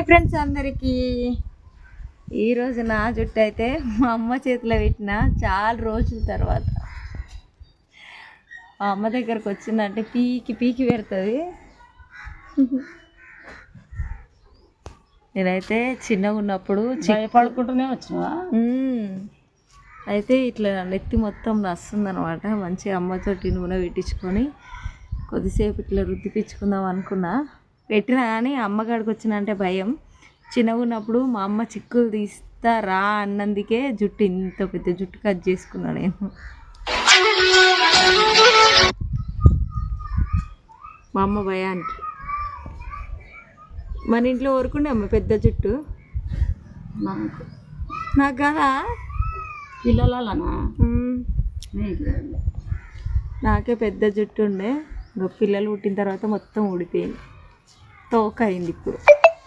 Hi friends అందరికీ. ఈరోజు నా జుట్టు అయితే మా అమ్మ చేతిలో పెట్టిన చాలా రోజుల తర్వాత మా అమ్మ దగ్గరకు వచ్చిందంటే పీకి పీకి పెడుతుంది. నేనైతే చిన్నగా ఉన్నప్పుడు పడుకుంటూనే వచ్చినా అయితే ఇట్లా నెత్తి మొత్తం నస్తుందనమాట. మంచిగా అమ్మతోటి నూనె పెట్టించుకొని కొద్దిసేపు ఇట్లా రుద్దిపించుకుందాం అనుకున్నా. పెట్టినా కానీ అమ్మగాడికి వచ్చినంటే భయం. చిన్నగా ఉన్నప్పుడు మా అమ్మ చిక్కులు తీస్తా రా అన్నందుకే జుట్టు ఇంత పెద్ద జుట్టు కట్ చేసుకున్నా నేను. మా అమ్మ భయానికి. మన ఇంట్లో ఊరుకుండే అమ్మ పెద్ద జుట్టు నాకు కదా పిల్లలనా నాకే పెద్ద జుట్టు ఉండే. ఇంకా పిల్లలు పుట్టిన తర్వాత మొత్తం ఊడిపోయింది, తోక అయింది ఇప్పుడు.